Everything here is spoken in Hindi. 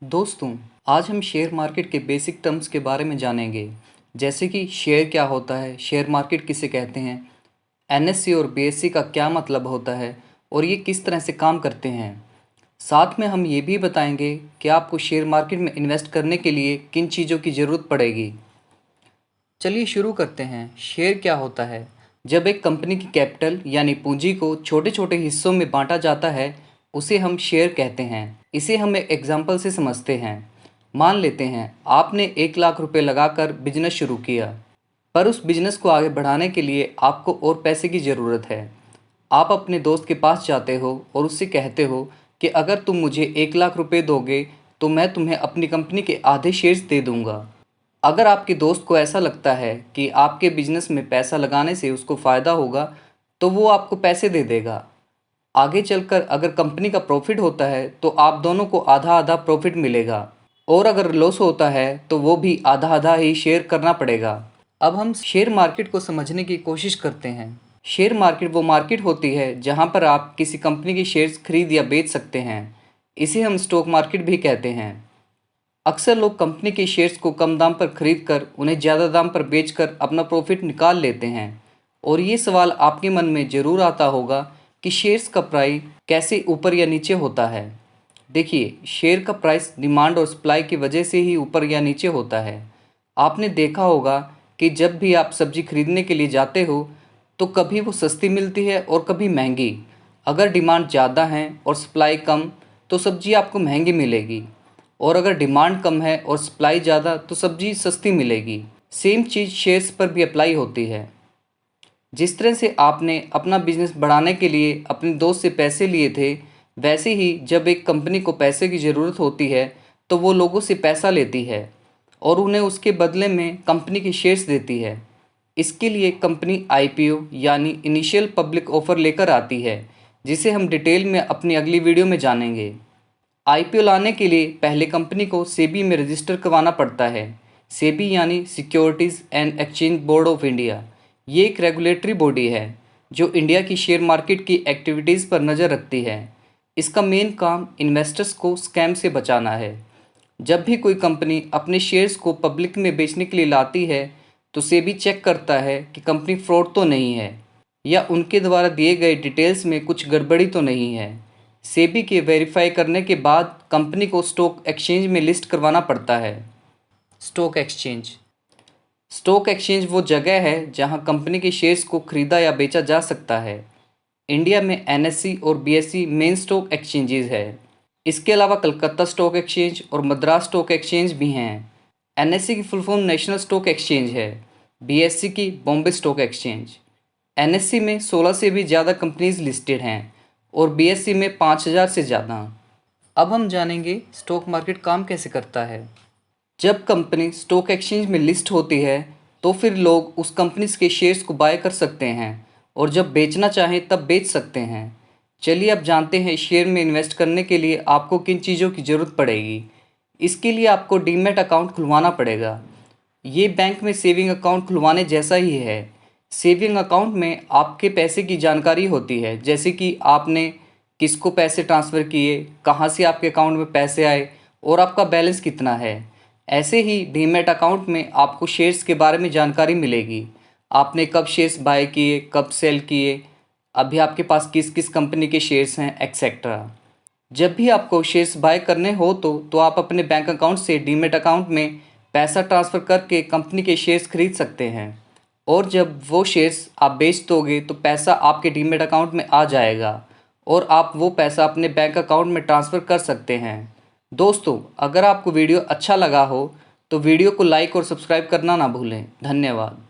दोस्तों, आज हम शेयर मार्केट के बेसिक टर्म्स के बारे में जानेंगे, जैसे कि शेयर क्या होता है, शेयर मार्केट किसे कहते हैं, एनएससी और बीएससी का क्या मतलब होता है और ये किस तरह से काम करते हैं। साथ में हम ये भी बताएंगे कि आपको शेयर मार्केट में इन्वेस्ट करने के लिए किन चीज़ों की ज़रूरत पड़ेगी। चलिए शुरू करते हैं। शेयर क्या होता है? जब एक कंपनी की कैपिटल यानी पूंजी को छोटे छोटे हिस्सों में बांटा जाता है, उसे हम शेयर कहते हैं। इसे हम एक एग्जाम्पल से समझते हैं। मान लेते हैं आपने 1 लाख रुपए लगाकर बिजनेस शुरू किया, पर उस बिजनेस को आगे बढ़ाने के लिए आपको और पैसे की ज़रूरत है। आप अपने दोस्त के पास जाते हो और उससे कहते हो कि अगर तुम मुझे 1 लाख रुपए दोगे तो मैं तुम्हें अपनी कंपनी के आधे शेयर्स दे दूंगा। अगर आपके दोस्त को ऐसा लगता है कि आपके बिजनेस में पैसा लगाने से उसको फ़ायदा होगा, तो वो आपको पैसे दे देगा। आगे चलकर अगर कंपनी का प्रॉफिट होता है तो आप दोनों को आधा आधा प्रॉफिट मिलेगा, और अगर लॉस होता है तो वो भी आधा आधा ही शेयर करना पड़ेगा। अब हम शेयर मार्केट को समझने की कोशिश करते हैं। शेयर मार्केट वो मार्केट होती है जहां पर आप किसी कंपनी के शेयर्स खरीद या बेच सकते हैं। इसे हम स्टॉक मार्केट भी कहते हैं। अक्सर लोग कंपनी के शेयर्स को कम दाम पर खरीदकर उन्हें ज़्यादा दाम पर बेचकर अपना प्रॉफिट निकाल लेते हैं। और ये सवाल आपके मन में ज़रूर आता होगा कि शेयर्स का प्राइस कैसे ऊपर या नीचे होता है। देखिए, शेयर का प्राइस डिमांड और सप्लाई की वजह से ही ऊपर या नीचे होता है। आपने देखा होगा कि जब भी आप सब्जी खरीदने के लिए जाते हो तो कभी वो सस्ती मिलती है और कभी महंगी। अगर डिमांड ज़्यादा है और सप्लाई कम तो सब्जी आपको महंगी मिलेगी, और अगर डिमांड कम है और सप्लाई ज़्यादा तो सब्जी सस्ती मिलेगी। सेम चीज़ शेयर्स पर भी अप्लाई होती है। जिस तरह से आपने अपना बिजनेस बढ़ाने के लिए अपने दोस्त से पैसे लिए थे, वैसे ही जब एक कंपनी को पैसे की ज़रूरत होती है तो वो लोगों से पैसा लेती है और उन्हें उसके बदले में कंपनी के शेयर्स देती है। इसके लिए कंपनी आईपीओ यानी इनिशियल पब्लिक ऑफर लेकर आती है, जिसे हम डिटेल में अपनी अगली वीडियो में जानेंगे। आईपीओ लाने के लिए पहले कंपनी को सेबी में रजिस्टर करवाना पड़ता है। सेबी यानी securities and exchange board of India. ये एक रेगुलेटरी बॉडी है जो इंडिया की शेयर मार्केट की एक्टिविटीज़ पर नज़र रखती है। इसका मेन काम इन्वेस्टर्स को स्कैम से बचाना है। जब भी कोई कंपनी अपने शेयर्स को पब्लिक में बेचने के लिए लाती है तो सेबी चेक करता है कि कंपनी फ्रॉड तो नहीं है या उनके द्वारा दिए गए डिटेल्स में कुछ गड़बड़ी तो नहीं है। सेबी के वेरीफाई करने के बाद कंपनी को स्टॉक एक्सचेंज में लिस्ट करवाना पड़ता है। Stock exchange. स्टॉक एक्सचेंज वो जगह है जहां कंपनी के शेयर्स को खरीदा या बेचा जा सकता है। इंडिया में एनएससी और बीएससी मेन स्टॉक एक्सचेंजेस है। इसके अलावा कलकत्ता स्टॉक एक्सचेंज और मद्रास स्टॉक एक्सचेंज भी हैं। एनएससी की full form national stock exchange है, बीएससी की बॉम्बे स्टॉक एक्सचेंज। एनएससी में 16 से भी ज़्यादा कंपनीज लिस्टेड हैं और बीएससी में 5000 से ज़्यादा। अब हम जानेंगे स्टॉक मार्केट काम कैसे करता है। जब कंपनी स्टॉक एक्सचेंज में लिस्ट होती है तो फिर लोग उस कंपनी के शेयर्स को बाय कर सकते हैं और जब बेचना चाहें तब बेच सकते हैं। चलिए अब जानते हैं शेयर में इन्वेस्ट करने के लिए आपको किन चीज़ों की ज़रूरत पड़ेगी। इसके लिए आपको डीमैट अकाउंट खुलवाना पड़ेगा। ये बैंक में सेविंग अकाउंट खुलवाने जैसा ही है। सेविंग अकाउंट में आपके पैसे की जानकारी होती है, जैसे कि आपने किसको पैसे ट्रांसफ़र किए, कहाँ से आपके अकाउंट में पैसे आए और आपका बैलेंस कितना है। ऐसे ही डीमैट अकाउंट में आपको शेयर्स के बारे में जानकारी मिलेगी। आपने कब शेयर्स बाय किए, कब सेल किए, अभी आपके पास किस किस कंपनी के शेयर्स हैं, एक्सेट्रा। जब भी आपको शेयर्स बाय करने हो तो आप अपने बैंक अकाउंट से डीमैट अकाउंट में पैसा ट्रांसफ़र करके कंपनी के शेयर्स खरीद सकते हैं, और जब वो शेयर्स आप बेच दोगे तो पैसा आपके डीमैट अकाउंट में आ जाएगा और आप वो पैसा अपने बैंक अकाउंट में ट्रांसफ़र कर सकते हैं। दोस्तों, अगर आपको वीडियो अच्छा लगा हो तो वीडियो को लाइक और सब्सक्राइब करना ना भूलें। धन्यवाद।